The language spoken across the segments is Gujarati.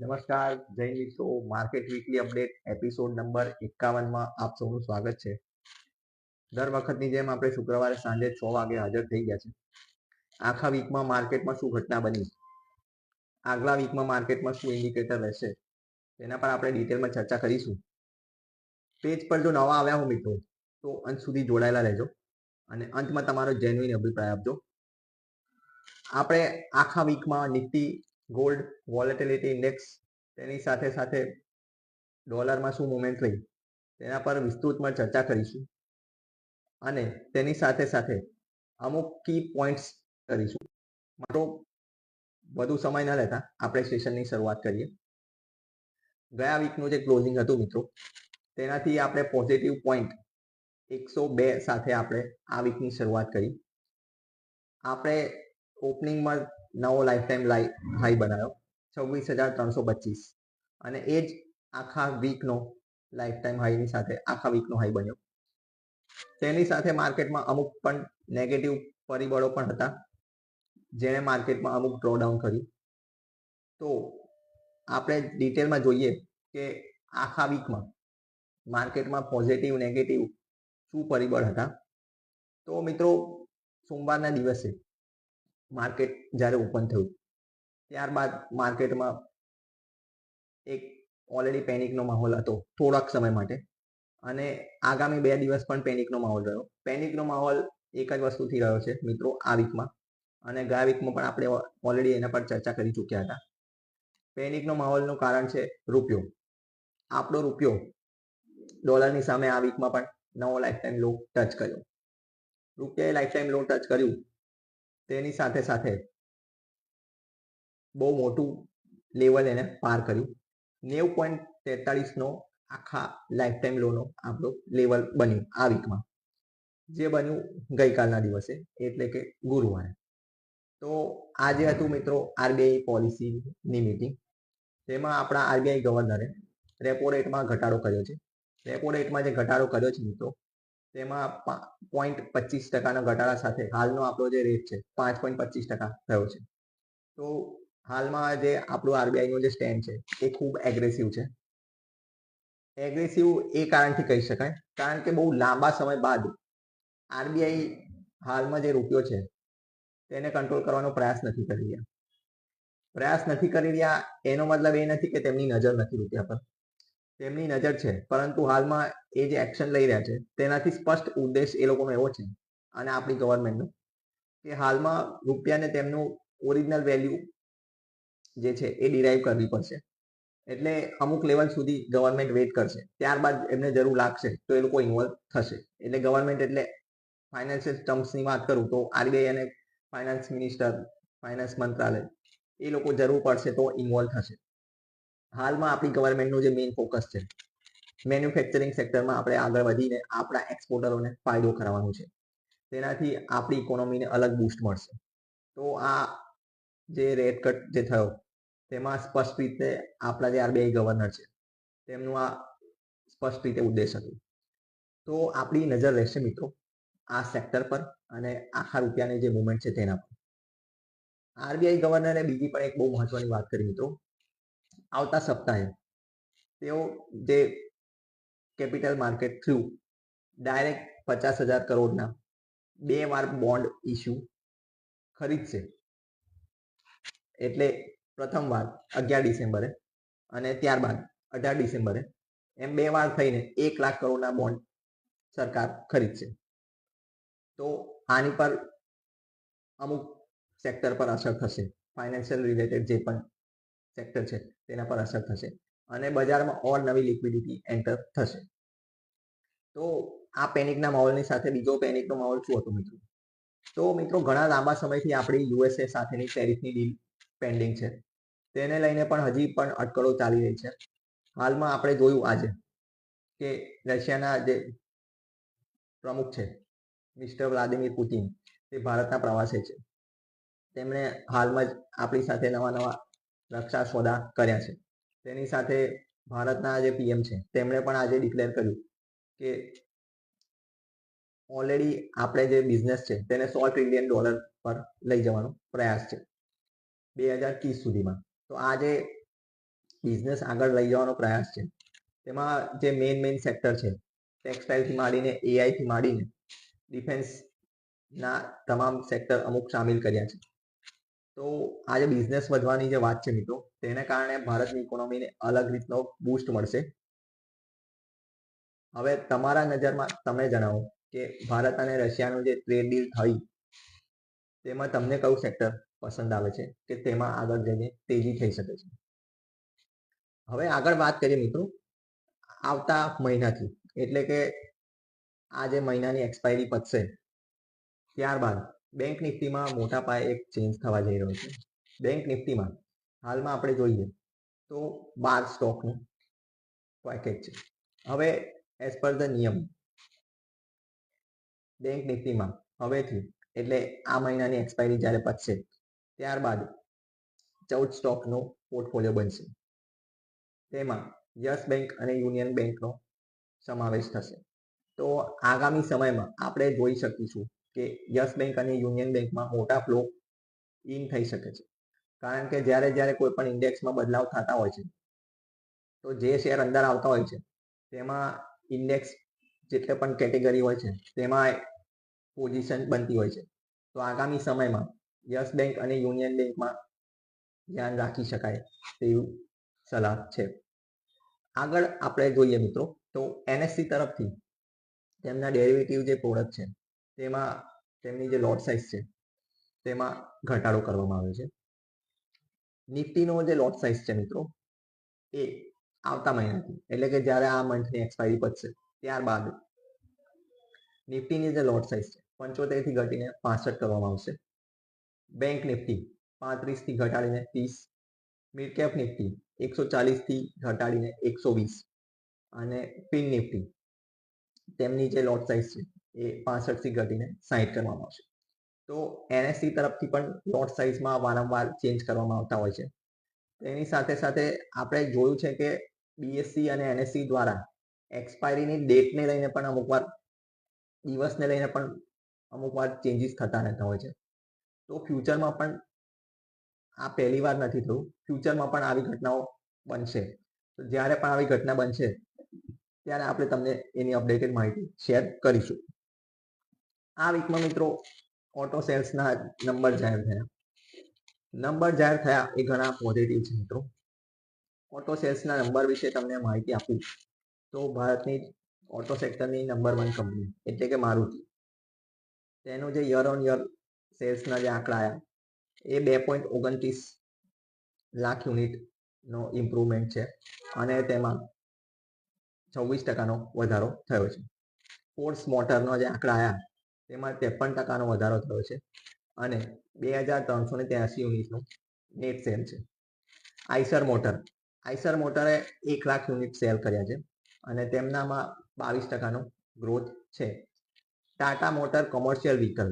નમસ્કાર જય મિત્રો, market weekly update episode number 51 માં આપ સૌનું સ્વાગત છે. દર વખતની જેમ આપણે શુક્રવારે સાંજે 6 વાગે હાજર થઈ ગયા છે. આખા વીકમાં માર્કેટમાં શું ઘટના બની, આગલા વીકમાં માર્કેટમાં શું ઇન્ડિકેટર રહેશે, તેના પર આપણે ડિટેલમાં ચર્ચા કરીશું. પેજ પર જો નવા આવ્યા હો મિત્રો તો અંત સુધી જોડાયેલા રહેજો અને અંતમાં તમારો જેન્યુઇન અભિપ્રાય આપજો. આપણે આખા વીકમાં નિફ્ટી, ગોલ્ડ, વોલેટિલિટી ઇન્ડેક્સ, તેની સાથે સાથે ડોલરમાં શું મુવમેન્ટ થઈ તેના પર વિસ્તૃતમાં ચર્ચા કરીશું અને તેની સાથે સાથે અમુક કી પોઈન્ટ્સ કરીશું. મારો વધુ સમય ન લેતા આપણે સેશનની શરૂઆત કરીએ. ગયા વીકનું જે ક્લોઝિંગ હતું મિત્રો, તેનાથી આપણે પોઝિટિવ પોઈન્ટ 102 સાથે આપણે આ વીકની શરૂઆત કરી. આપણે ઓપનિંગમાં નવો લાઈફ ટાઈમ હાઈ બનાવ્યો 26,325 અને એ જ આખા વીકનો લાઈફ ટાઈમ હાઈની સાથે આખા વીકનો હાઈ બન્યો. તેની સાથે માર્કેટમાં અમુક પણ નેગેટિવ પરિબળો પણ હતા, જેણે માર્કેટમાં અમુક ડ્રોડાઉન કર્યું. તો આપણે ડિટેલમાં જોઈએ કે આખા વીકમાં માર્કેટમાં પોઝિટિવ નેગેટિવ શું પરિબળ હતા. તો મિત્રો, સોમવારના દિવસે માર્કેટ જ્યારે ઓપન થયું ત્યારબાદ માર્કેટમાં એક ઓલરેડી પેનિકનો માહોલ હતો થોડાક સમય માટે અને આગામી 2 દિવસ પણ પેનિકનો માહોલ રહ્યો. પેનિકનો માહોલ એક જ વસ્તુથી રહ્યો છે મિત્રો આ વીકમાં, અને ગયા વીકમાં પણ આપણે ઓલરેડી એના પર ચર્ચા કરી ચૂક્યા હતા. પેનિકનો માહોલનું કારણ છે રૂપિયો. આપણો રૂપિયો ડોલરની સામે આ વીકમાં પણ નવો લાઈફ ટાઈમ લો ટચ કર્યો. રૂપિયાએ લાઈફ ટાઈમ લો ટચ કર્યું, તેની સાથે સાથે બહુ મોટું લેવલ એને પાર કર્યું. 90.43નો આખા લાઈફ ટાઈમ લોનો આપણો લેવલ બન્યું આ વીકમાં, જે બન્યું ગઈકાલના દિવસે એટલે કે ગુરુવારે. તો આજે હતું મિત્રો આરબીઆઈ પોલિસીની મીટિંગ. તેમાં આપણા આરબીઆઈ ગવર્નરે રેપો રેટમાં ઘટાડો કર્યો છે. રેપો રેટમાં જે ઘટાડો કર્યો છે મિત્રો, તેમાં 0.25%ના ઘટાડા સાથે હાલનો આપણો જે રેટ છે 5.25% થયો છે. તો હાલમાં જે આપણું આરબીઆઈનો જે સ્ટેન્ડ છે એ ખૂબ એગ્રેસિવ છે. એગ્રેસિવ એ કારણથી કહી શકાય કારણ કે બહુ લાંબા સમય બાદ આરબીઆઈ હાલમાં જે રૂપિયો છે તેને કંટ્રોલ કરવાનો પ્રયાસ નથી કરી રહ્યા. પ્રયાસ નથી કરી રહ્યા એનો મતલબ એ નથી કે તેમની નજર નથી રૂપિયા પર, તેમની નજર છે, પરંતુ હાલમાં એ જે એક્શન લઈ રહ્યા છે તેનાથી સ્પષ્ટ ઉદ્દેશ એ લોકોનો એવો છે અને આપણી ગવર્મેન્ટનો કે હાલમાં રૂપિયાને તેમનું ઓરિજિનલ વેલ્યુ જે છે એ ડિરાઈવ કરવી પડશે. એટલે અમુક લેવલ સુધી ગવર્મેન્ટ વેઇટ કરશે, ત્યારબાદ એમને જરૂર લાગશે તો એ લોકો ઇન્વોલ્વ થશે. એટલે ગવર્મેન્ટ એટલે ફાઇનાન્શિયલ ટર્મ્સની વાત કરું તો આરબીઆઈ અને ફાઇનાન્સ મિનિસ્ટર, ફાઇનાન્સ મંત્રાલય એ લોકો જરૂર પડશે તો ઇન્વોલ્વ થશે. હાલમાં આપણી ગવર્મેન્ટનું જે મેઇન ફોકસ છે મેન્યુફેક્ચરિંગ સેક્ટરમાં આપણે આગળ વધીને આપણા એક્સપોર્ટરોને ફાયદો કરાવવાનું છે. તેનાથી આપણી ઇકોનોમીને અલગ બૂસ્ટ મળશે. તો આ જે રેટ કટ જે થયો તેમાં સ્પષ્ટ રીતે આપણા જે આરબીઆઈ ગવર્નર છે તેમનું આ સ્પષ્ટ રીતે ઉદ્દેશ હતું. તો આપણી નજર રહેશે મિત્રો આ સેક્ટર પર અને આખા રૂપિયાની જે મુવમેન્ટ છે તેના પર. આરબીઆઈ ગવર્નરે બીજી પણ એક બહુ મહત્વની વાત કરી મિત્રો. આવતા સપ્તાહે તેઓ જે કેપિટલ માર્કેટ થ્રુ ડાયરેક્ટ 50,000 કરોડના 2 વાર બોન્ડ ઇસ્યુ ખરીદશે. એટલે પ્રથમ વાર 11 ડિસેમ્બરે અને ત્યારબાદ 18 ડિસેમ્બરે, એમ 2 વાર થઈને 1 લાખ કરોડના બોન્ડ સરકાર ખરીદશે. તો આની પર અમુક સેક્ટર પર અસર થશે, ફાઇનાન્શિયલ રિલેટેડ જે પણ સેક્ટર છે તેના પર અસર થશે અને બજારમાં ઓર નવી લિક્વિડિટી એન્ટર થશે. તો આ પેનિકના માહોલની સાથે બીજો પેનિકનો માહોલ શું હતો મિત્રો? તો મિત્રો, ઘણા લાંબા સમયથી આપણી યુએસએ સાથેની ટેરિફની ડીલ પેન્ડિંગ છે. તેને લઈને પણ હજી પણ અટકળો ચાલી રહી છે. હાલમાં આપણે જોયું આજે કે રશિયાના જે પ્રમુખ છે મિસ્ટર વ્લાદિમીર પુતિન, તે ભારતના પ્રવાસે છે. તેમણે હાલમાં જ આપણી સાથે નવા રક્ષા સોદા કર્યા છે. તેની સાથે ભારતના જે પીએમ છે તેમણે પણ આજે ડિક્લેર કર્યું કે ઓલરેડી આપણે જે બિઝનેસ છે તેને $100 ટ્રિલિયન પર લઈ જવાનો પ્રયાસ છે 2030 સુધીમાં. તો આ જે બિઝનેસ આગળ લઈ જવાનો પ્રયાસ છે. તેમાં જે મેઇન સેક્ટર છે, ટેક્સટાઇલથી માંડીને એઆઈથી માંડીને ડિફેન્સના તમામ સેક્ટર અમુક સામેલ કર્યા છે. તો આજે બિઝનેસ વધવાની જે વાત છે મિત્રો, તેને કારણે ભારતની ઇકોનોમીને અલગ રીતનો બૂસ્ટ મળશે. હવે તમારા નજરમાં તમે જણાવો કે ભારત અને રશિયાનું જે ટ્રેડ ડીલ થઈ, તેમાં તમને કયું સેક્ટર પસંદ આવે છે કે તેમાં આગળ જઈને તેજી થઈ શકે છે. હવે આગળ વાત કરીએ મિત્રો આવતા મહિનાથી, એટલે કે આ જે મહિનાની એક્સપાયરી પતશે ત્યારબાદ બેંક નિફ્ટીમાં મોટા પાયે એક ચેન્જ થવા જઈ રહ્યો છે. બેંક નિફ્ટીમાં હાલમાં આપણે જોઈએ તો 12 સ્ટોકનું પેકેજ છે. હવે એઝ પર ધ નિયમ બેંક નિફ્ટીમાં હવેથી એટલે આ મહિનાની એક્સપાયરી જ્યારે પતશે ત્યારબાદ 14 સ્ટોકનો પોર્ટફોલિયો બનશે. તેમાં યસ બેંક અને યુનિયન બેંકનો સમાવેશ થશે. તો આગામી સમયમાં આપણે જોઈ શકીશું કે યસ બેંક અને યુનિયન બેંકમાં મોટા ફ્લો ઇન થઈ શકે છે. કારણ કે જ્યારે કોઈ પણ ઇન્ડેક્સમાં બદલાવ થતા હોય છે, તો જે શેર અંદર આવતા હોય છે તેમાં ઇન્ડેક્સ જેટલે પણ કેટેગરી હોય છે તેમાં પોઝિશન બનતી હોય છે. તો આગામી સમયમાં યસ બેંક અને યુનિયન બેંકમાં ધ્યાન રાખી શકાય તેવું સલાહ છે. આગળ આપણે જોઈએ મિત્રો તો એનએસસી તરફથી તેમના ડેરિવેટિવ જે પ્રોડક્ટ છે તેમાં તેમની જે લોટ સાઇઝ છે તેમાં ઘટાડો કરવામાં આવ્યો છે. નિફ્ટીનો જે લોટ સાઇઝ છે મિત્રો એ આવતા મહિનાથી એટલે કે જ્યારે આ મંથની એક્સપાયરી પતશે ત્યારબાદ નિફ્ટીની જે લોટ સાઇઝ છે 75 થી ઘટીને 65 કરવામાં આવશે. બેંક નિફ્ટી 35 થી ઘટાડીને 30, મિડ કેપ નિફ્ટી 140 થી ઘટાડીને 120 અને ફિન નિફ્ટી તેમની જે લોટ સાઇઝ છે એ 65 થી ઘટીને 60 કરવામાં આવશે. તો એનએસસી તરફથી પણ લોટ સાઇઝમાં વારંવાર ચેન્જ કરવામાં આવતા હોય છે. તેની સાથે સાથે આપણે જોયું છે કે બીએસસી અને એનએસસી દ્વારા એક્સપાયરીની ડેટને લઈને પણ અમુક વાર દિવસને લઈને પણ અમુક વાર ચેન્જીસ થતા રહેતા હોય છે. તો ફ્યુચરમાં પણ આ પહેલી વાર નથી થયું, ફ્યુચરમાં પણ આવી ઘટનાઓ બનશે. તો જ્યારે પણ આવી ઘટના બનશે ત્યારે આપણે તમને એની અપડેટેડ માહિતી શેર કરીશું. આ વીકમાં મિત્રો ઓટો સેલ્સના નંબર જાહેર થયા. નંબર જાહેર થયા એ ઘણા પોઝિટિવ છે મિત્રો. ઓટો સેલ્સના નંબર વિશે તમને માહિતી આપું તો ભારતની ઓટો સેક્ટરની નંબર 1 કંપની એટલે કે મારુતિ, તેનું જે યર ઓન યર સેલ્સના જે આંકડા આવ્યા એ 2.29 લાખ યુનિટનો ઇમ્પ્રુવમેન્ટ છે અને તેમાં 26% વધારો થયો છે. ફોર્સ મોટરનો જે આંકડા આવ્યા તેમાં 53% વધારો થયો છે અને 2383 યુનિટનું નેટ સેલ છે. આઈસર મોટરે 1 લાખ યુનિટ સેલ કર્યા છે અને તેમનામાં 22% ગ્રોથ છે. Tata motor commercial vehicle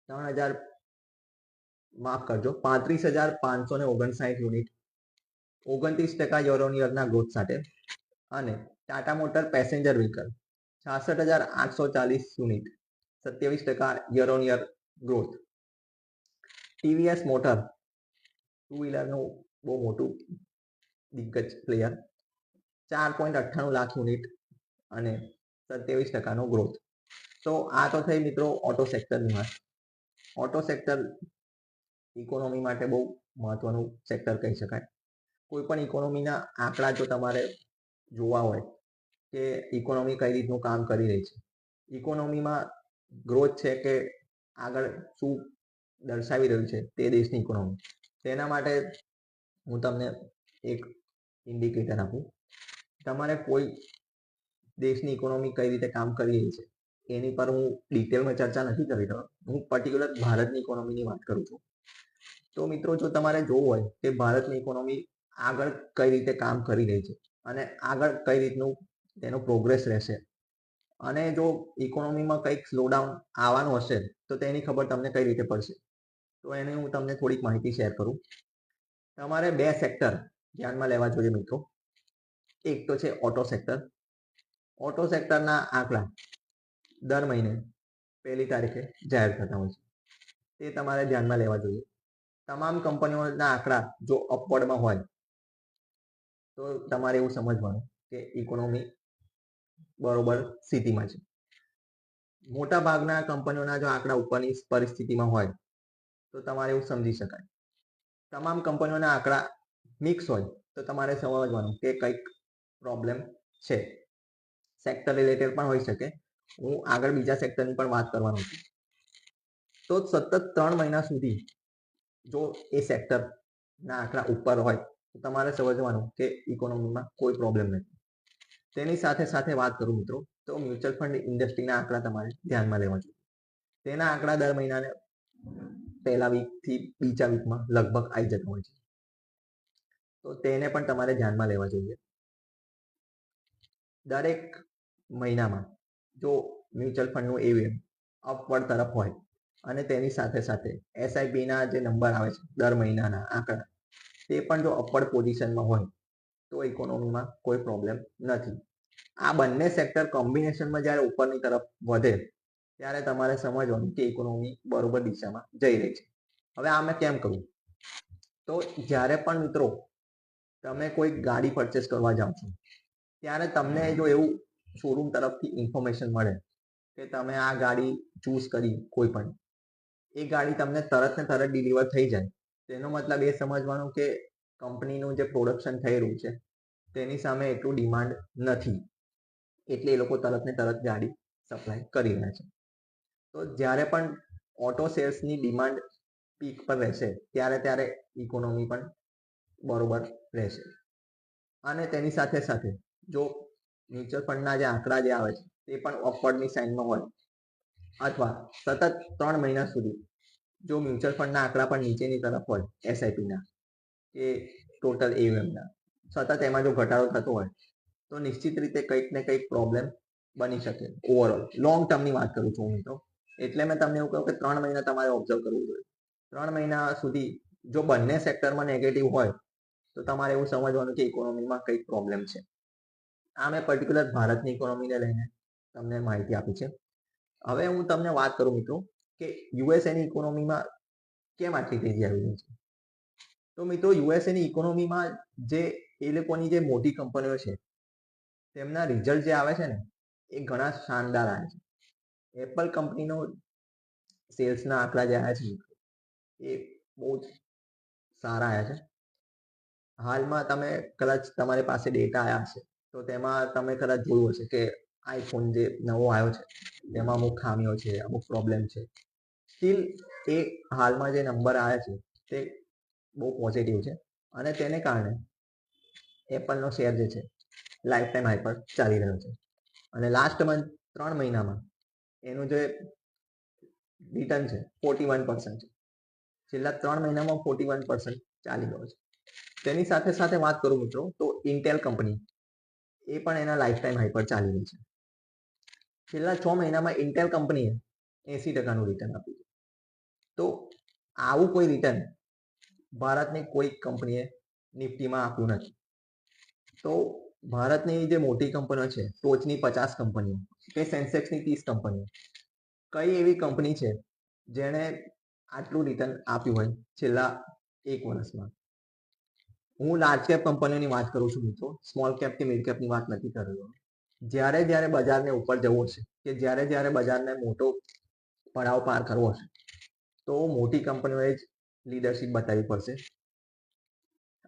35,559 unit 29% year on યરના ગ્રોથ સાથે અને Tata motor passenger vehicle 66,840 unit 27% year on year growth. TVS motor two વ્હીલરનું બહુ મોટું દિગ્ગજ પ્લેયર 4.98 લાખ યુનિટ અને 27% ગ્રોથ. તો આ તો થઈ મિત્રો ઓટો સેક્ટરની વાત. ઓટો સેક્ટર ઇકોનોમી માટે બહુ મહત્વનું સેક્ટર કહી શકાય. કોઈ પણ ઇકોનોમીના આંકડા જો તમારે જોવા હોય કે ઇકોનોમી કઈ રીતનું કામ કરી રહી છે, ઇકોનોમીમાં ગ્રોથ છે કે આગળ શું દર્શાવી રહ્યું છે તે દેશની ઇકોનોમી, તેના માટે હું તમને એક ઇન્ડિકેટર આપું. તમારે કોઈ દેશની ઇકોનોમી કઈ રીતે કામ કરી રહી છે એની પર હું ડિટેલમાં ચર્ચા નથી કરી રહ્યો, હું પર્ટિક્યુલર ભારતની ઇકોનોમીની વાત કરું છું. તો મિત્રો જો તમારે જોવું હોય કે ભારતની ઇકોનોમી આગળ કઈ રીતે કામ કરી રહી છે અને આગળ કઈ રીતનું તેનો પ્રોગ્રેસ રહેશે અને જો ઇકોનોમીમાં કંઈક સ્લોડાઉન આવવાનું હશે તો તેની ખબર તમને કઈ રીતે પડશે, તો એને હું તમને થોડીક માહિતી શેર કરું. તમારે 2 સેક્ટર ધ્યાનમાં લેવા જોઈએ મિત્રો. એક તો છે ઓટો સેક્ટર. ઓટો સેક્ટરના આંકડા દર મહિને 1 તારીખે જાહેર થતા હોય છે, તે તમારે ધ્યાનમાં લેવા જોઈએ. તમામ કંપનીઓના આંકડા જો અપવર્ડમાં હોય તો તમારે એવું સમજવાનું કે ઇકોનોમી બરોબર સ્થિતિમાં છે. મોટા ભાગના કંપનીઓના જો આંકડા ઉપરની પરિસ્થિતિમાં હોય તો તમારે એવું સમજી શકાય. તમામ કંપનીઓના આંકડા મિક્સ હોય તો તમારે સમજવાનું કે કંઈક પ્રોબ્લેમ છે. સેક્ટર રિલેટેડ પણ હોઈ શકે. હું આગળ બીજા સેક્ટરની પણ વાત કરવાનો છું. તો સતત 3 મહિના સુધી જો એ સેક્ટરના આંકડા ઉપર હોય તો તમારે સમજવાનું કે ઇકોનોમીમાં કોઈ પ્રોબ્લેમ નથી. તેની સાથે સાથે વાત કરું મિત્રો તો મ્યુચ્યુઅલ ફંડ ઇન્ડસ્ટ્રીના આંકડા તમારે ધ્યાનમાં લેવા જોઈએ. તેના આંકડા દર મહિનાને પહેલા વીકથી બીજા વીકમાં લગભગ આવી જતા હોય છે. તો તેને પણ તમારે ધ્યાનમાં લેવા જોઈએ. દરેક મહિનામાં જો મ્યુચ્યુઅલ ફંડનું એવીએમ અપવર્ડ તરફ હોય અને તેની સાથે સાથે એસઆઈપીના જે નંબર આવે છે દર મહિનાના આંકડા તે પણ જો અપવર્ડ પોઝિશનમાં હોય તો ઇકોનોમીમાં કોઈ પ્રોબ્લેમ નથી. આ બંને સેક્ટર કોમ્બિનેશનમાં જ્યારે ઉપરની તરફ વધે ત્યારે તમારે સમજવાનું કે ઇકોનોમી બરોબર દિશામાં જઈ રહી છે. હવે આ મેં કેમ કહ્યું? તો જ્યારે પણ મિત્રો તમે કોઈ ગાડી પરચેસ કરવા જાઓ છો ત્યારે તમને જો એવું શોરૂમ તરફથી ઇન્ફોર્મેશન મળે કે તમે આ ગાડી ચૂઝ કરી કોઈ પણ, એ ગાડી તમને તરત ને તરત ડિલિવર થઈ જાય, તેનો મતલબ એ સમજવાનું કે કંપનીનું જે પ્રોડક્શન થઈ રહ્યું છે તેની સામે એટલું ડિમાન્ડ નથી, એટલે એ લોકો તરત ને તરત ગાડી સપ્લાય કરી રહ્યા છે. તો જ્યારે પણ ઓટો શેર્સની ડિમાન્ડ પીક પર રહેશે ત્યારે ઇકોનોમી પણ બરોબર રહેશે. અને તેની સાથે સાથે જો મ્યુચ્યુઅલ ફંડના જે આંકડા જે આવે છે તે પણ અપવર્ડની સાઇનમાં હોય અથવા સતત 3 મહિના સુધી જો મ્યુચ્યુઅલ ફંડના આંકડા પણ નીચેની તરફ હોય એસઆઈપીના કે ટોટલ એયુએમના, સતત એમાં જો ઘટાડો થતો હોય તો નિશ્ચિત રીતે કંઈક ને કંઈક પ્રોબ્લેમ બની શકે. ઓવરઓલ લોંગ ટર્મની વાત કરું છું મિત્રો, એટલે મેં તમને એવું કહ્યું કે 3 મહિના તમારે ઓબ્ઝર્વ કરવું જોઈએ. 3 મહિના સુધી જો બંને સેક્ટરમાં નેગેટિવ હોય તો તમારે એવું સમજવાનું કે ઇકોનોમીમાં કંઈક પ્રોબ્લેમ છે. આ મેં પર્ટિક્યુલર ભારતની ઇકોનોમીને લઈને તમને માહિતી આપી છે. હવે હું તમને વાત કરું મિત્રો કે યુએસએની ઇકોનોમીમાં કેમ આટલી તેજી આવી રહી છે. તો મિત્રો યુએસએની ઇકોનોમીમાં જે એ લોકોની જે મોટી કંપનીઓ છે તેમના રિઝલ્ટ જે આવે છે ને એ ઘણા શાનદાર આવે છે. એપલ કંપનીનો સેલ્સના આંકડા જે આવ્યા છે એ બહુ જ સારા આવ્યા છે. હાલમાં તમે કદાચ તમારી પાસે ડેટા આવ્યા હશે તો તેમાં તમે કદાચ જોયું હશે કે આઈફોન જે નવો આવ્યો છે તેમાં અમુક ખામીઓ છે, અમુક પ્રોબ્લેમ છે. સ્ટીલ એ હાલમાં જે નંબર આવ્યા છે તે બહુ પોઝિટિવ છે અને તેને કારણે એપલનો શેર જે છે લાઈફ ટાઈમ હાઈ પર ચાલી રહ્યો છે. અને લાસ્ટ મંથ 3 મહિનામાં એનું જે રિટર્ન છે 41% છે. છેલ્લા 3 મહિનામાં 41% ચાલી ગયો છે. તેની સાથે સાથે વાત કરું મિત્રો તો ઇન્ટેલ કંપની એ પણ એના લાઈફ ટાઈમ હાઈ પર ચાલી રહી છે. છેલ્લા 6 મહિનામાં ઇન્ટેલ કંપનીએ 80% રિટર્ન આપ્યું છે. તો આવું કોઈ રિટર્ન ભારતની કોઈ કંપનીએ નિફ્ટીમાં આપ્યું નથી. તો ભારતની જે મોટી કંપનીઓ છે, ટોચની 50 કંપનીઓ કે સેન્સેક્સની 30 કંપનીઓ, કઈ એવી કંપની છે જેણે આટલું રિટર્ન આપ્યું હોય છેલ્લા 1 વર્ષમાં? હું લાર્જ કેપ કંપનીઓની વાત કરું છું મિત્રો, સ્મોલ કેપ કે મિડ કેપની વાત નથી કરી રહ્યો. જ્યારે બજારને ઉપર જવું હશે કે જ્યારે બજારને મોટો પડાવ પાર કરવો હશે તો મોટી કંપનીઓએ જ લીડરશિપ બતાવવી પડશે.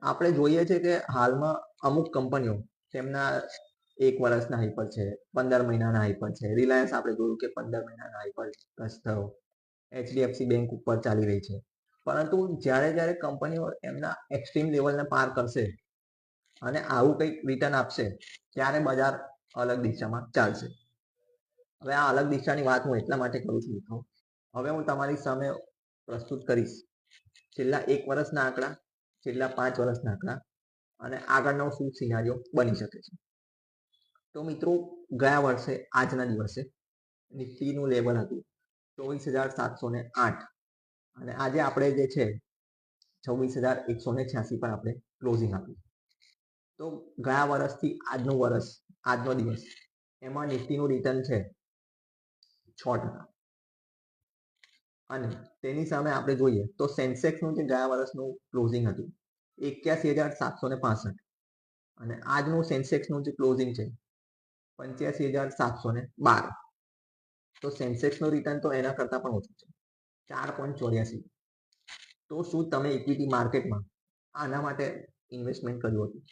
આપણે જોઈએ છે કે હાલમાં અમુક કંપનીઓ તેમના 1 વર્ષના હાઈ પર છે, 15 મહિનાના હાઈ પર છે. રિલાયન્સ આપણે જોયું કે 15 મહિનાના હાઈ પર ટચ થયો. એચડીએફસી બેંક ઉપર ચાલી રહી છે. પરંતુ જ્યારે કંપનીઓ એમના એક્સ્ટ્રીમ લેવલને પાર કરશે અને આવું કંઈક રિટર્ન આપશે ત્યારે બજાર અલગ દિશામાં ચાલશે. હવે આ અલગ દિશાની વાત હું એટલા માટે કરું છું મિત્રો, હવે હું તમારી સામે પ્રસ્તુત કરીશ છેલ્લા 1 વર્ષના આંકડા, છેલ્લા 5 વર્ષના આંકડા અને આગળનો શું સિનારીઓ બની શકે છે. તો મિત્રો ગયા વર્ષે આજના દિવસે નિફ્ટીનું લેવલ હતું 24,708 અને આજે આપણે જે છે 26,186 પર આપણે ક્લોઝિંગ આપ્યું. તો ગયા વર્ષથી આજનો દિવસ એમાં નિફ્ટીનું રિટર્ન છે 6%. અને તેની સામે આપણે જોઈએ તો સેન્સેક્સનું જે ગયા વર્ષનું ક્લોઝિંગ હતું 81,765 અને આજનું સેન્સેક્સનું જે ક્લોઝિંગ છે 85,712, તો સેન્સેક્સનું રિટર્ન તો એના કરતાં પણ ઓછું છે 4.84. તો શું તમે ઇક્વિટી માર્કેટમાં આના માટે ઇન્વેસ્ટમેન્ટ કર્યું હતું?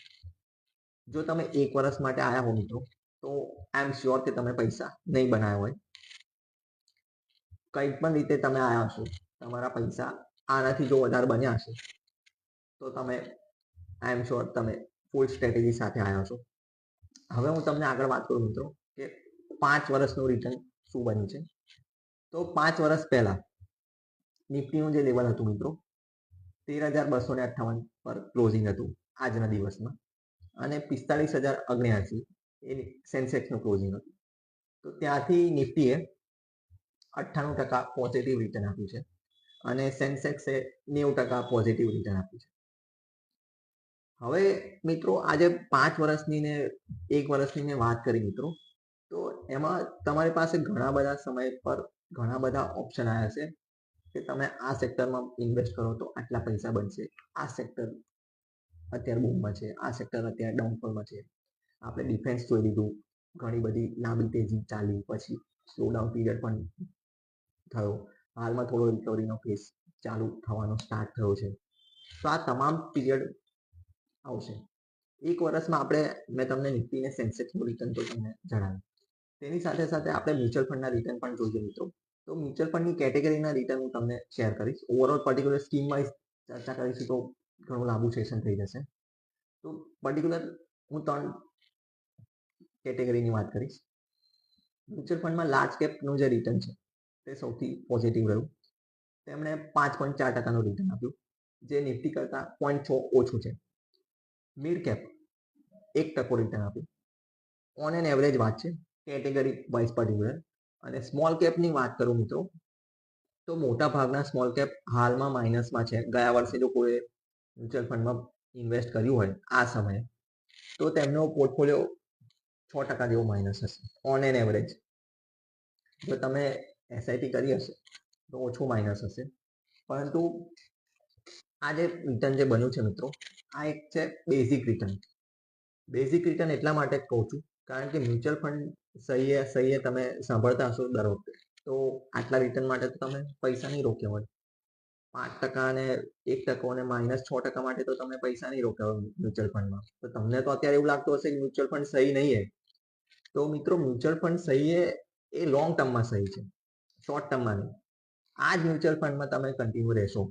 જો તમે 1 વર્ષ માટે આવ્યા હો મિત્રો, તો આઈ એમ શ્યોર કે તમે પૈસા નહીં બનાવ્યા હોય. કંઈ પણ રીતે તમે આવ્યા હશો, તમારા પૈસા આનાથી જો વધારે બન્યા હશે, તો તમે આઈ એમ શ્યોર તમે ફૂલ સ્ટ્રેટેજી સાથે આવ્યા છો. હવે હું તમને આગળ વાત કરું મિત્રો કે 5 વર્ષનું રિટર્ન શું બન્યું છે. તો 5 વર્ષ પહેલા નિફ્ટીનું જે લેવલ હતું મિત્રો 13,258 પર ક્લોઝિંગ હતું આજના દિવસમાં, અને 45,079 એ સેન્સેક્સનું ક્લોઝિંગ હતું. તો ત્યાંથી નિફ્ટીએ 98% પોઝિટિવ રિટર્ન આપ્યું છે અને સેન્સેક્સે 90% પોઝિટિવ રિટર્ન આપ્યું છે. હવે મિત્રો આજે 5 વર્ષની ને 1 વર્ષની મેં વાત કરી મિત્રો, તો એમાં તમારી પાસે ઘણા બધા સમય પર ઘણા બધા ઓપ્શન આવ્યા છે કે તમે આ સેક્ટરમાં ઇન્વેસ્ટ કરો તો આટલા પૈસા બનશે, આ સેક્ટર અત્યારે બૂમમાં છે, આ સેક્ટર અત્યારે ડાઉનફોલમાં છે. આપણે ડિફેન્સ જોઈ લીધું, ઘણી બધી લાંબી તેજી ચાલી, પછી સ્લોડાઉન પીરિયડ પણ થયો, હાલમાં થોડો રિકવરીનો ફેઝ ચાલુ થવાનો સ્ટાર્ટ થયો છે. તો આ તમામ પીરિયડ આવશે. 1 વર્ષમાં મેં તમને નિફ્ટી અને સેન્સેક્સનું રિટર્ન તો તમને જણાવ્યું, તેની સાથે સાથે આપણે મ્યુચ્યુઅલ ફંડના રિટર્ન પણ જોઈએ મિત્રો. તો મ્યુચ્યુઅલ ફંડની કેટેગરીના રિટર્ન હું તમને શેર કરીશ. ઓવરઓલ પર્ટિક્યુલર સ્કીમ વાઇઝ ચર્ચા કરીશું તો ઘણું લાંબુ સેશન થઈ જશે. તો પર્ટિક્યુલર હું 3 કેટેગરીની વાત કરીશ. મ્યુચ્યુઅલ ફંડમાં લાર્જ કેપનું જે રિટર્ન છે તે સૌથી પોઝિટિવ રહ્યું. તેમણે 5.4%નું રિટર્ન આપ્યું, જે નિફ્ટી કરતાં 0.6 ઓછું છે. મિડ કેપ 1% રિટર્ન આપ્યું. ઓન એન એવરેજ વાત છે કેટેગરી વાઇઝ પર્ટિક્યુલર. અને સ્મોલ કેપની વાત કરું મિત્રો, તો મોટા ભાગના સ્મોલ કેપ હાલમાં માઇનસમાં છે. ગયા વર્ષે જો કોઈ મ્યુચ્યુઅલ ફંડમાં ઇન્વેસ્ટ કર્યું હોય આ સમયે, તો તેમનો પોર્ટફોલિયો 6% જેવો માઇનસ હશે ઓન એન એવરેજ. જો તમે એસઆઈપી કરી હશે તો ઓછું માઇનસ હશે. પરંતુ આ જે રિટર્ન જે બન્યું છે મિત્રો, આ એક છે બેઝિક રિટર્ન. બેઝિક રિટર્ન એટલા માટે કહું છું કારણ કે મ્યુચ્યુઅલ ફંડ સહીએ તમે સાંભળતા હશો દર વખતે, તો આટલા રિટર્ન માટે તો તમે પૈસા નહીં રોક્યા હોય. 5% અને 1% અને -6% માટે તો તમે પૈસા નહીં રોક્યા હોય મ્યુચ્યુઅલ ફંડમાં. તો તમને તો અત્યારે એવું લાગતું હશે કે મ્યુચ્યુઅલ ફંડ સહી નહીં હે. તો મિત્રો મ્યુચ્યુઅલ ફંડ સહી એ લોંગ ટર્મમાં સહી છે, શોર્ટ ટર્મમાં નહીં. આ જ મ્યુચ્યુઅલ ફંડમાં તમે કન્ટિન્યુ રહેશો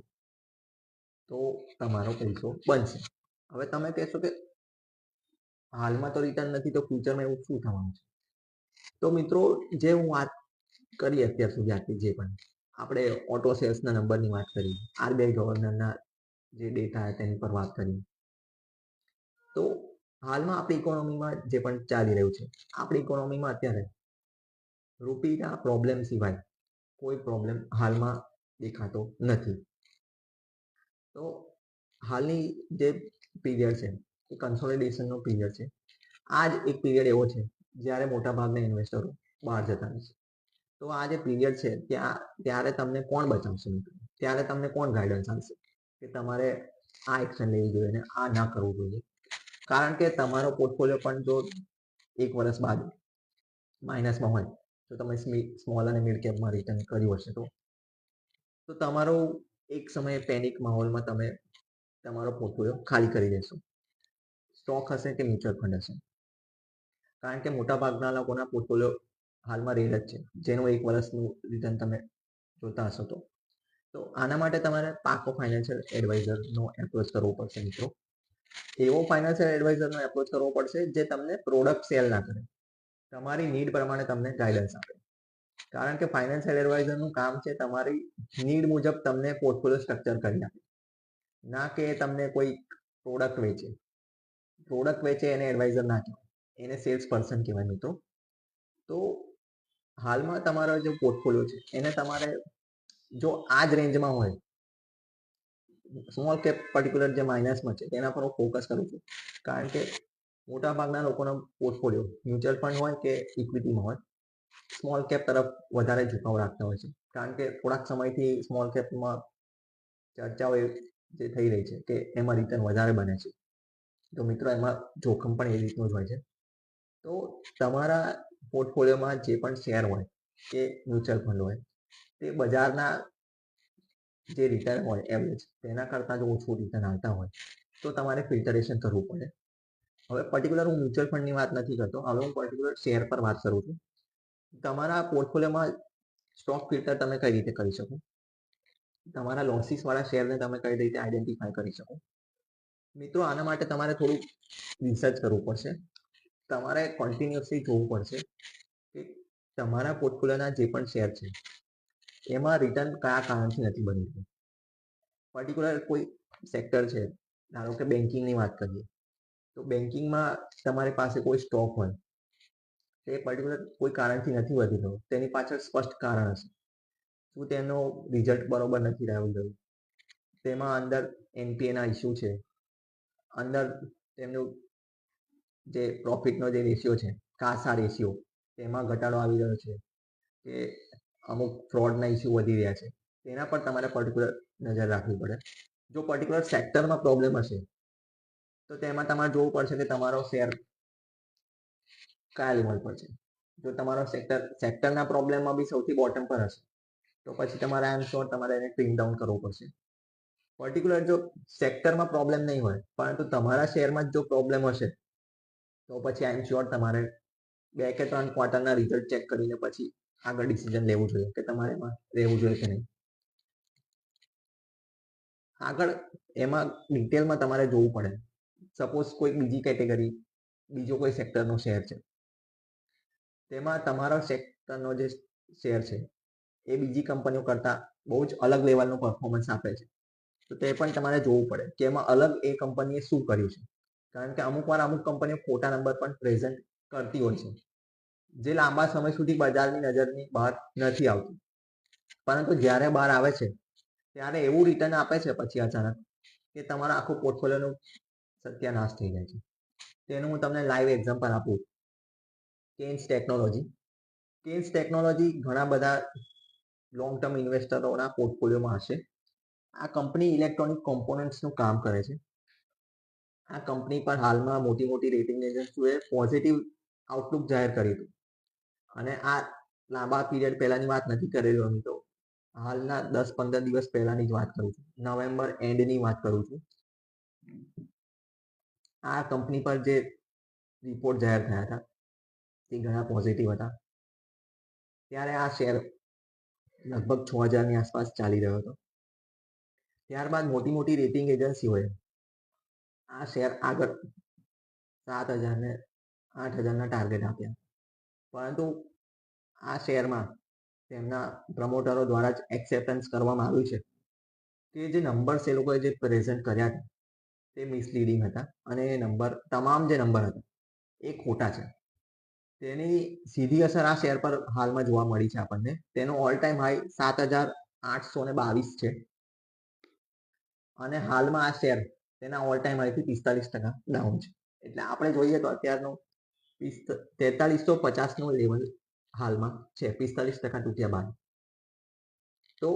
તો તમારો પૈસો બનશે. હવે તમે કહેશો કે હાલમાં તો રિટર્ન નથી તો ફ્યુચરમાં એવું શું થવાનું છે? તો મિત્રો જે હું વાત કરી અત્યાર સુધી આટલી જે પણ આપણે ઓટો સેલ્સના નંબરની વાત કરી, આરબીઆઈ ગવર્નરના જે ડેટા તેની પર વાત કરી, તો હાલમાં આપણી ઇકોનોમીમાં જે પણ ચાલી રહ્યું છે, આપણી ઇકોનોમીમાં અત્યારે રૂપિયાના પ્રોબ્લેમ સિવાય કોઈ પ્રોબ્લેમ હાલમાં દેખાતો નથી. તો હાલની જે પીરિયડ છે એ કન્સોલિડેશનનો પીરિયડ છે. આ જ એક પીરિયડ એવો છે જ્યારે મોટાભાગના ઇન્વેસ્ટરો બહાર જતા રહેશે. તો આ જે પીરિયડ છે ત્યારે તમને કોણ બચાવશે મિત્રો? ત્યારે તમને કોણ ગાઈડન્સ આપશે કે તમારે આ એક્શન લેવી જોઈએ ને આ ના કરવું જોઈએ? કારણ કે તમારો પોર્ટફોલિયો પણ જો 1 વર્ષ બાદ માઇનસમાં હોય, તો તમે સ્મોલ અને મિડ કેપમાં રિટર્ન કર્યું હશે તો તમારો એક સમયે પેનિક માહોલમાં તમે તમારો પોર્ટફોલિયો ખાલી કરી દેશો. સ્ટોક હશે કે મ્યુચ્યુઅલ ફંડ હશે, કારણ કે મોટાભાગના લોકોના પોર્ટફોલિયો હાલમાં રેલ જ છે, જેનું 1 વર્ષનું રિટર્ન તમે જોતા હશો. તો આના માટે તમારે પાકો ફાઇનાન્શિયલ એડવાઇઝરનો એપ્રોચ કરવો પડશે મિત્રો. એવો ફાઇનાન્શિયલ એડવાઇઝરનો એપ્રોચ કરવો પડશે જે તમને પ્રોડક્ટ સેલ ના કરે, તમારી નીડ પ્રમાણે તમને ગાઈડન્સ આપે. કારણ કે ફાઇનાન્શિયલ એડવાઇઝરનું કામ છે તમારી નીડ મુજબ તમને પોર્ટફોલિયો સ્ટ્રક્ચર કરી આપે, ના કે તમને કોઈ પ્રોડક્ટ વેચે. પ્રોડક્ટ વેચે એને એડવાઇઝર ના કહેવાય, એને સેલ્સ પર્સન કહેવાય મિત્રો. તો હાલમાં તમારો જે પોર્ટફોલિયો છે એને તમારે જો આ જ રેન્જમાં હોય, સ્મોલ કેપ પર્ટિક્યુલર જે માઇનસમાં છે તેના પર હું ફોકસ કરું છું, કારણ કે મોટાભાગના લોકોનો પોર્ટફોલિયો મ્યુચ્યુઅલ ફંડ હોય કે ઇક્વિટીમાં હોય, સ્મોલ કેપ તરફ વધારે ઝુકાવ રાખતા હોય છે. કારણ કે થોડાક સમયથી સ્મોલ કેપમાં ચર્ચાઓ જે થઈ રહી છે કે એમાં રિટર્ન વધારે બને છે. તો મિત્રો એમાં જોખમ પણ એ રીતનું જ હોય છે. તો તમારા પોર્ટફોલિયોમાં જે પણ શેર હોય કે મ્યુચ્યુઅલ ફંડ હોય તે બજારના જે રિટર્ન હોય એવરેજ તેના કરતાં જો ઓછું રિટર્ન આવતા હોય તો તમારે ફિલ્ટરેશન કરવું પડે. હવે પર્ટિક્યુલર હું મ્યુચ્યુઅલ ફંડની વાત નથી કરતો, હવે હું પર્ટિક્યુલર શેર પર વાત કરું છું. તમારા પોર્ટફોલિયોમાં સ્ટોક ફિલ્ટર તમે કઈ રીતે કરી શકો, તમારા લોસીસ વાળા શેરને તમે કઈ રીતે આઈડેન્ટિફાય કરી શકો. મિત્રો આના માટે તમારે થોડું રિસર્ચ કરવું પડશે. તમારે કન્ટિન્યુઅસલી જોવું પડશે કે તમારા પોર્ટફોલિયોના જે પણ શેર છે એમાં રિટર્ન કયા કારણથી નથી બની રહ્યું. પર્ટિક્યુલર કોઈ સેક્ટર છે, ધારો કે બેન્કિંગની વાત કરીએ તો બેન્કિંગમાં તમારી પાસે કોઈ સ્ટોક હોય, તે પર્ટિક્યુલર કોઈ કારણથી નથી વધી રહ્યો, તેની પાછળ સ્પષ્ટ કારણ હશે. શું તેનો રિઝલ્ટ બરોબર નથી રહ્યું, તેમાં અંદર એનપીએના ઇસ્યુ છે, અંદર તેમનું જે પ્રોફિટનો જે રેશિયો છે, કાસા રેશિયો, તેમાં ઘટાડો આવી રહ્યો છે કે અમુક ફ્રોડના ઇસ્યુ વધી રહ્યા છે, તેના પર તમારે પર્ટિક્યુલર નજર રાખવી પડે. જો પર્ટિક્યુલર સેક્ટરમાં પ્રોબ્લેમ હશે તો તેમાં તમારે જોવું પડશે કે તમારો શેર કયા લેવલ પર છે. જો તમારો સેક્ટરના પ્રોબ્લેમમાં બી સૌથી બોટમ પર હશે તો પછી તમારે આઈ એમ શ્યોર તમારે એને ટ્રીમ ડાઉન કરવું પડશે. પર્ટિક્યુલર જો સેક્ટરમાં પ્રોબ્લેમ નહીં હોય પરંતુ તમારા શેરમાં જ જો પ્રોબ્લેમ હશે તો પછી આઈ એમ શ્યોર તમારે 2 કે 3 ક્વાર્ટરના રિઝલ્ટ ચેક કરીને પછી આગળ ડિસિઝન લેવું જોઈએ કે તમારે એમાં રહેવું જોઈએ કે નહીં. આગળ એમાં ડિટેલમાં તમારે જોવું પડે. સપોઝ કોઈ બીજી કેટેગરી, બીજો કોઈ સેક્ટરનો શેર છે, તેમાં તમારા સેક્ટરનો જે શેર છે એ બીજી કંપનીઓ કરતાં બહુ જ અલગ લેવલનું પરફોર્મન્સ આપે છે, તો તે પણ તમારે જોવું પડે કે એમાં અલગ એ કંપનીએ શું કર્યું છે. કારણ કે અમુક વાર અમુક કંપનીઓ ખોટા નંબર પણ પ્રેઝન્ટ કરતી હોય છે, જે લાંબા સમય સુધી બજારની નજરની બહાર નથી આવતું, પરંતુ જ્યારે બહાર આવે છે ત્યારે એવું રિટર્ન આપે છે પછી અચાનક કે તમારા આખું પોર્ટફોલિયોનું સત્યાનાશ થઈ જાય છે. તેનું હું તમને લાઈવ એક્ઝામ્પલ આપું. Cans technology. કેન્સ ટેકનોલોજી ઘણા બધા લોંગ ટર્મ ઇન્વેસ્ટરોના પોર્ટફોલિયોમાં હશે. આ કંપની ઇલેક્ટ્રોનિક કોમ્પોનન્ટ્સનું કામ કરે છે. આ કંપની પર હાલમાં મોટી મોટી રેટિંગ એજન્સીઓએ પોઝિટિવ આઉટલુક જાહેર કર્યું હતું, અને આ લાંબા પીરિયડ પહેલાની વાત નથી કરી રહ્યો તો હાલના 10-15 દિવસ પહેલાની જ વાત કરું છું, નવેમ્બર એન્ડની વાત કરું છું. આ કંપની પર જે રિપોર્ટ જાહેર થયા હતા તે ઘણા પોઝિટિવ હતા. ત્યારે આ શેર લગભગ 6000ની આસપાસ ચાલી રહ્યો હતો. ત્યારબાદ મોટી મોટી રેટિંગ એજન્સીઓએ આ શેર આગળ 7000 ને 8000ના ટાર્ગેટ આપ્યા, પરંતુ આ શેરમાં તેમના પ્રમોટરો દ્વારા જ એક્સેપ્ટન્સ કરવામાં આવ્યું છે કે જે નંબર્સ એ લોકોએ જે પ્રેઝન્ટ કર્યા હતા તે મિસલીડિંગ હતા, અને એ નંબર, તમામ જે નંબર હતા એ ખોટા છે. તેની સીધી અસર આ શેર પર હાલમાં જોવા મળી છે આપણને. તેનો ઓલ ટાઈમ હાઈ 7822 છે, અને હાલમાં આ શેર તેના ઓલ ટાઈમ હાઈથી 45% ડાઉન છે. એટલે આપણે જોઈએ તો અત્યારનું 4350નું લેવલ હાલમાં છે, 45% તૂટ્યા બાદ. તો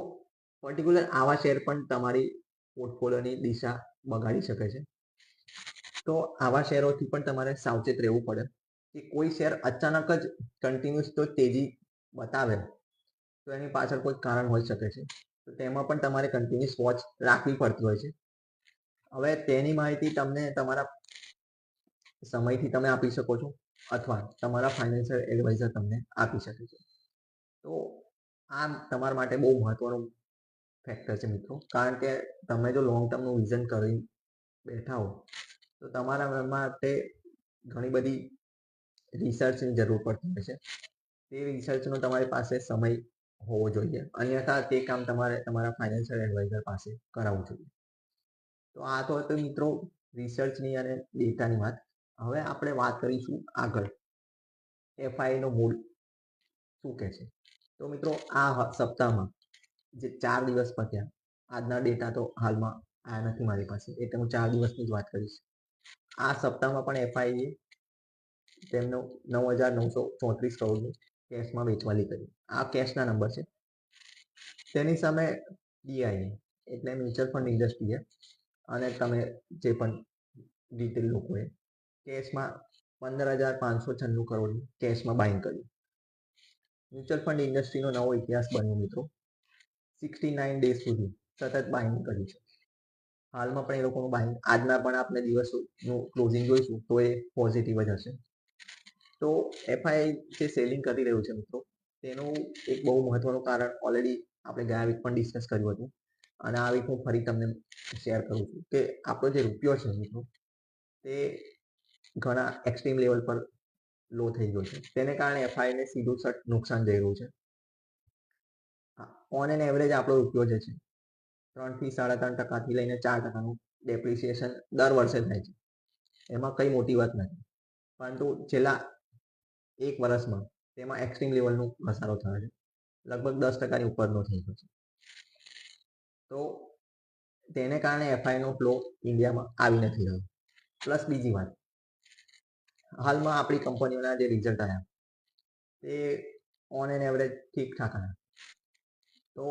પર્ટિક્યુલર આવા શેર પણ તમારી પોર્ટફોલિયોની દિશા બગાડી શકે છે. તો આવા શેરોથી પણ તમારે સાવચેત રહેવું પડે કે કોઈ શેર અચાનક જ કન્ટિન્યુઅસ તો તેજી બતાવે તો એની પાછળ કોઈ કારણ હોઈ શકે છે, તો તેમાં પણ તમારે કન્ટિન્યુઅસ વોચ રાખવી પડતી હોય છે. હવે તેની માહિતી તમને તમારા સમયથી તમે આપી શકો છો અથવા તમારા ફાઇનાન્શિયલ એડવાઇઝર તમને આપી શકે છે. તો આ તમારા માટે બહુ મહત્વનું ફેક્ટર છે મિત્રો, કારણ કે તમે જો લોંગ ટર્મનું વિઝન કરી બેઠા હો તો તમારા માટે ઘણી બધી રિસર્ચની જરૂર પડતી હોય છે. તે રિસર્ચનો તમારી પાસે સમય હોવો જોઈએ, અન્યથા તે કામ તમારે તમારા ફાઇનાન્શિયલ એડવાઇઝર પાસે કરાવવું જોઈએ. તો આ તો હતું મિત્રો રિસર્ચની અને ડેટાની વાત. હવે આપણે વાત કરીશું આગળ એફઆઈનો મૂળ શું કહે છે. તો મિત્રો આ સપ્તાહમાં જે 4 દિવસ પત્યા, આજના ડેટા તો હાલમાં આવ્યા નથી મારી પાસે, એટલે હું 4 દિવસની જ વાત કરીશ. આ સપ્તાહમાં પણ એફઆઈએ તેમનું 9934 કરોડનું કેશમાં વેચવાલી કરી. આ કેશના નંબર છે. તેની સામે ડીઆઈએ એટલે મ્યુચ્યુઅલ ફંડ ઇન્ડસ્ટ્રીએ અને તમે જે પણ રિટેલ લોકોએ કેશમાં 15,596 કરોડ કેશમાં બાઇંગ કર્યું. મ્યુચ્યુઅલ ફંડ ઇન્ડસ્ટ્રીનો નવો ઇતિહાસ બન્યો મિત્રો. 69 ડેઝ સુધી સતત બાઇંગ કર્યું છે. હાલમાં પણ એ લોકોનું બાઇંગ આજના પણ આપણે દિવસનું ક્લોઝિંગ જોઈશું તો એ પોઝિટિવ જ હશે. તો એફઆઈ જે સેલિંગ કરી રહ્યું છે મિત્રો, તેનું એક બહુ મહત્વનું કારણ ઓલરેડી આપણે ગયા વીક પણ ડિસ્કસ કર્યું હતું અને આ વીક હું ફરી તમને શેર કરું છું કે આપણો જે રૂપિયો છે મિત્રો, તે ઘણા એક્સ્ટ્રીમ લેવલ પર લો થઈ ગયો છે. તેને કારણે એફઆઈને સીધું નુકસાન જઈ રહ્યું છે. ઓન એન એવરેજ આપણો રૂપિયો જે છે 3 થી 3.5% લઈને 4%નું ડેપ્રિસિએશન દર વર્ષે થાય છે. એમાં કઈ મોટી વાત નથી, પરંતુ છેલ્લા એક વર્ષમાં તેમાં એક્સ્ટ્રીમ લેવલનો ઘસારો થયો છે. લગભગ 10%ની ઉપરનો થઈ ગયો છે. તો તેને કારણે એફઆઈનો ફ્લો ઇન્ડિયામાં આવી નથી રહ્યો. પ્લસ બીજી વાત, હાલમાં આપણી કંપનીઓના જે રિઝલ્ટ આવ્યા તે ઓન એન એવરેજ ઠીકઠાક આવ્યા. તો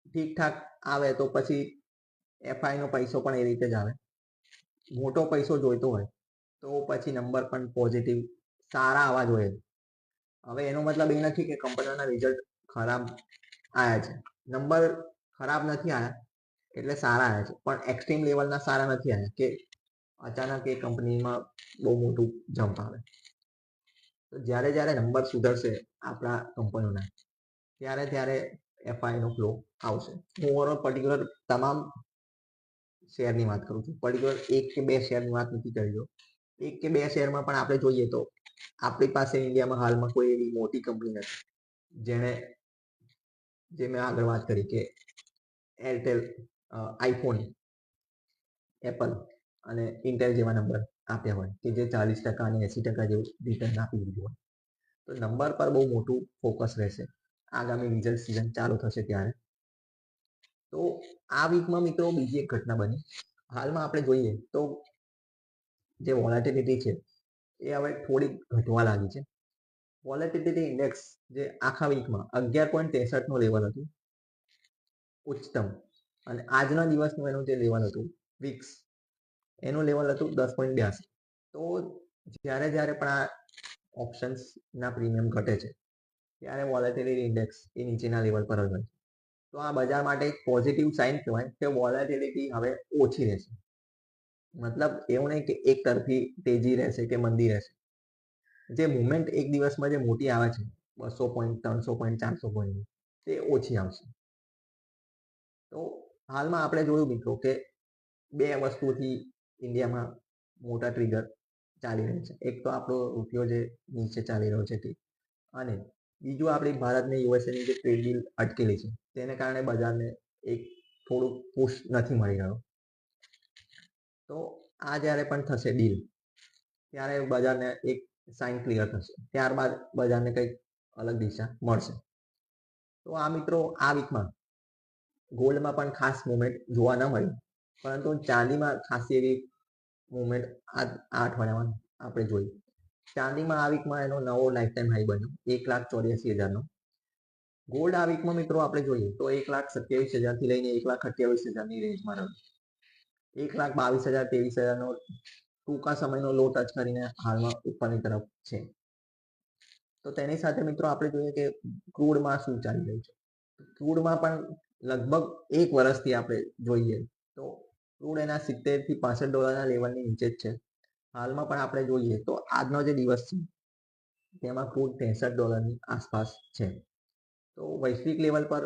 ઠીકઠાક આવે તો પછી એફઆઈનો પૈસો પણ એ રીતે જ આવે. મોટો પૈસો જોઈતો હોય તો પછી નંબર પણ પોઝિટિવ સારા આવવા જોઈએ. હવે એનો મતલબ એ નથી કે કંપનીઓના રિઝલ્ટ ખરાબ આવ્યા છે. નંબર ખરાબ નથી આવ્યા એટલે સારા આવ્યા છે, પણ એક્સ્ટ્રીમ લેવલના સારા નથી આવ્યા કે અચાનક એ કંપનીમાં બહુ મોટું જમ્પ આવે. તો જ્યારે જ્યારે નંબર સુધરશે આપણા કંપનીઓના, ત્યારે એફઆઈનો ફ્લો આવશે. હું ઓવરઓલ પર્ટિક્યુલર તમામ શેરની વાત કરું છું, પર્ટિક્યુલર 1 કે 2 શેરની વાત નથી કરી રહ્યો. 1 કે 2 શેરમાં પણ આપણે જોઈએ તો આપણી પાસે ઇન્ડિયામાં હાલમાં કોઈ એવી મોટી કંપની નથી જેણે, જે મેં આગળ વાત કરી કે એરટેલ, આઈફોન, એપલ અને ઇન્ટેલ જેવા નંબર આપ્યા હોય કે જે 40% અને 80% જેવું રિટર્ન આપી દીધું હોય. તો નંબર પર બહુ મોટું ફોકસ રહેશે આગામી રિઝલ્ટ સિઝન ચાલુ થશે ત્યારે. તો આ વીકમાં મિત્રો બીજી એક ઘટના બની. હાલમાં આપણે જોઈએ તો જે વોલેટિલિટી છે એ હવે થોડી ઘટવા લાગી છે. વોલેટિલિટી ઇન્ડેક્સ જે આખા વીકમાં 11.63 નું લેવલ હતું ઉચ્ચતમ, અને આજના દિવસનું એનું જે લેવલ હતું વીક્સ, એનું લેવલ હતું 10.82. તો જ્યારે પણ આ ઓપ્શન્સના પ્રીમિયમ ઘટે છે ત્યારે વોલેટિલિટી ઇન્ડેક્સ એ નીચેના લેવલ પર જ હોય છે. તો આ બજાર માટે એક પોઝિટિવ સાઇન કહેવાય કે વોલેટિલિટી હવે ઓછી રહેશે. મતલબ એવું નહીં કે એક તરફી તેજી રહેશે કે મંદી રહેશે. જે મુવમેન્ટ એક દિવસમાં જે મોટી આવે છે 200 પોઈન્ટ, 300 પોઈન્ટ, 400 પોઈન્ટ, તે ઓછી આવશે. તો હાલમાં આપણે જોયું મિત્રો કે બે વસ્તુથી ઇન્ડિયામાં મોટા ટ્રિગર ચાલી રહ્યા છે. એક તો આપણો રૂપિયો જે નીચે ચાલી રહ્યો છે તે, અને બીજું આપણી ભારતને યુએસએની જે ટ્રેડ ડીલ અટકેલી છે તેને કારણે બજારને એક થોડુંક પુશ નથી મળી રહ્યો. તો આ જ્યારે પણ થશે ડીલ, ત્યારે બજારને એક સાઇન ક્લિયર થશે, ત્યારબાદ બજારને કંઈક અલગ દિશા મળશે. તો આ મિત્રો આ વીકમાં ગોલ્ડમાં પણ ખાસ મુવમેન્ટ જોવા ન મળ્યું, પરંતુ ચાંદીમાં ખાસી એવી મુવમેન્ટ આ અઠવાડિયામાં આપણે જોઈ. ચાંદીમાં આ વીકમાં એનો નવો લાઈફ ટાઈમ હાઈ બન્યો 1,84,000નો. ગોલ્ડ આ વીકમાં મિત્રો આપણે જોઈએ તો 1,27,000 થી લઈને 1,28,000ની રેન્જમાં રહ્યો. 1,22,000, 23,000નો ટૂંકા સમયનો લો ટચ કરીને હાલમાં ઉપરની તરફ છે. તો તેની સાથે મિત્રો આપણે જોઈએ કે ક્રૂડમાં શું ચાલી રહ્યું છે. ક્રૂડમાં પણ લગભગ એક વર્ષથી આપણે જોઈએ તો ક્રૂડ એના 70 થી $65 લેવલની નીચે જ છે. હાલમાં પણ આપણે જોઈએ તો આજનો જે દિવસ છે તેમાં ક્રૂડ $63ની આસપાસ છે. તો વૈશ્વિક લેવલ પર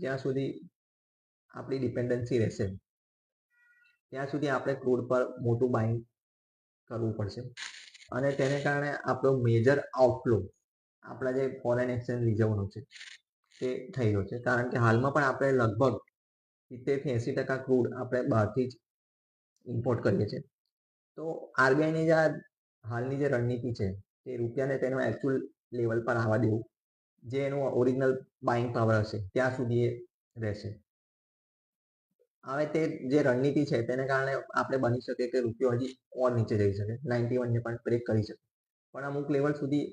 જ્યાં સુધી આપણી ડિપેન્ડન્સી રહેશે ત્યાં સુધી આપણે ક્રૂડ પર મોટું બાઇંગ કરવું પડશે, અને તેને કારણે આપણો મેજર આઉટફ્લો આપણા જે ફોરેન એક્સચેન્જ રિઝર્વનો છે તે થઈ રહ્યો છે. કારણ કે હાલમાં પણ આપણે લગભગ 70 થી 80% ક્રૂડ આપણે બહારથી જ ઇમ્પોર્ટ કરીએ છીએ. તો આરબીઆઈની જે હાલની જે રણનીતિ છે તે રૂપિયાને તેનું એકચ્યુઅલ લેવલ પર આવવા દેવું, જે એનું ઓરિજિનલ બાઇંગ પાવર હશે ત્યાં સુધી એ રહેશે. હવે તે જે રણનીતિ છે તેને કારણે આપણે બની શકે કે રૂપિયો હજી ઓર નીચે જઈ શકે, 91ને પણ બ્રેક કરી શકે, પણ અમુક લેવલ સુધી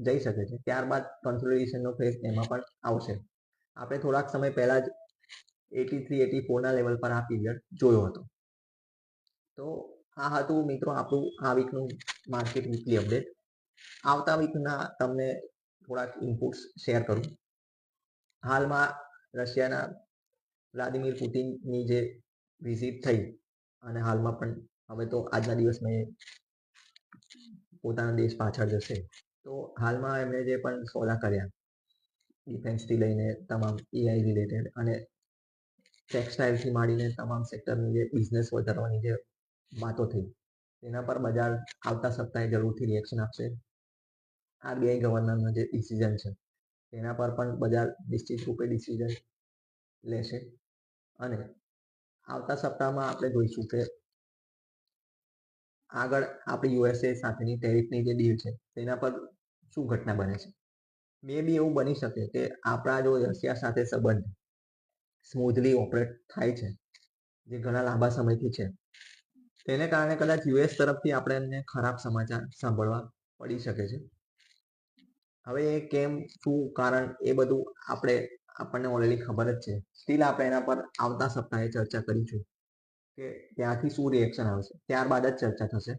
જઈ શકે છે. ત્યારબાદ કન્સોલિડેશનનો ફેઝ એમાં પણ આવશે. આપણે થોડાક સમય પહેલા જ 83, 84ના લેવલ પર આ પીરિયડ જોયો હતો. તો આ હતું મિત્રો આપણું આ વીકનું માર્કેટ વીકલી અપડેટ. આવતા વીકના તમને થોડાક ઇનપુટ્સ શેર કરું. હાલમાં રશિયાના વ્લાદિમીર પુતિનની જે વિઝિટ થઈ અને હાલમાં પણ હવે તો આજના દિવસમાં એ પોતાના દેશ પાછળ જશે. તો હાલમાં એમણે જે પણ સોદા કર્યા ડિફેન્સથી લઈને તમામ એઆઈ રિલેટેડ અને ટેક્સટાઇલથી માંડીને તમામ સેક્ટરની જે બિઝનેસ વધારવાની જે વાતો થઈ તેના પર બજાર આવતા સપ્તાહે જરૂરથી રિએક્શન આપશે. આરબીઆઈ ગવર્નરનો જે ડિસિઝન છે તેના પર પણ બજાર નિશ્ચિત રૂપે ડિસિઝન લેશે અને આવતા સપ્તાહમાં આપણે જોઈશું કે આગળ આપણી યુએસએ સાથેની ટેરિફની જે ડીલ છે તેના પર શું ઘટના બને છે. મે બી એવું બની શકે કે આપણા જો રશિયા સાથે સંબંધ સ્મૂધલી ઓપરેટ થાય છે જે ઘણા લાંબા સમયથી છે તેને કારણે કદાચ યુએસ તરફથી આપણે ખરાબ સમાચાર સાંભળવા પડી શકે છે. હવે એ કેમ શું કારણ એ બધું આપણને ઓલરેડી ખબર જ છે. સ્ટીલ આપણે એના પર આવતા સપ્તાહે ચર્ચા કરીશું કે ત્યાંથી શું રિએક્શન આવશે, ત્યારબાદ જ ચર્ચા થશે.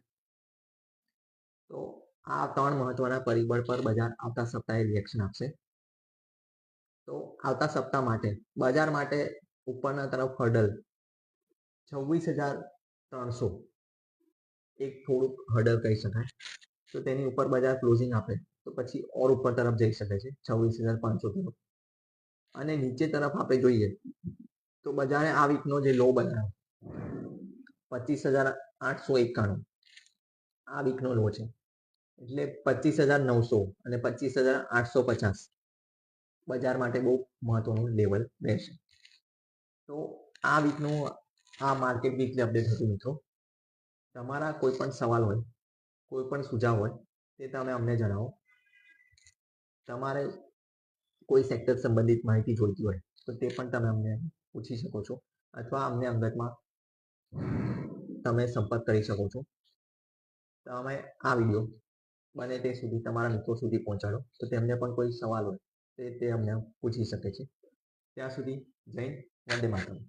તો આ 3 મહત્વના પરિબળ પર બજાર આવતા સપ્તાહે રિએક્શન આપશે. તો આવતા સપ્તાહ માટે બજાર માટે ઉપરના તરફ હર્ડલ 26,300 એક થોડુંક હર્ડલ કહી શકાય. તો તેની ઉપર બજાર ક્લોઝિંગ આપે તો પછી ઓર ઉપર તરફ જઈ શકે છે 26,500 તરફ. અને નીચે તરફ આપણે જોઈએ તો બજારે આ વીકનો જે લો બનાવ્યો 25,891 આ વીકનો લો છે. એટલે 25,900 અને 25,850 બજાર માટે બહુ મહત્વનું લેવલ રહેશે. તો આ વીકનું આ માર્કેટ વીકલી અપડેટ હતું મિત્રો. તમારા કોઈ પણ સવાલ હોય, કોઈ પણ સુઝાવ હોય તે તમે અમને જણાવો. તમારે કોઈ સેક્ટર સંબંધિત માહિતી જોઈતી હોય તો તે પણ તમે અમને પૂછી શકો છો અથવા અમને અંગતમાં તમે સંપર્ક કરી શકો છો. તમે આ વિડીયો બને તે સુધી તમારા મિત્રો સુધી પહોંચાડો તો તેમને પણ કોઈ સવાલ હોય તે અમને પૂછી શકે છે. ત્યાં સુધી જય હિન્દ, વંદે માતરમ.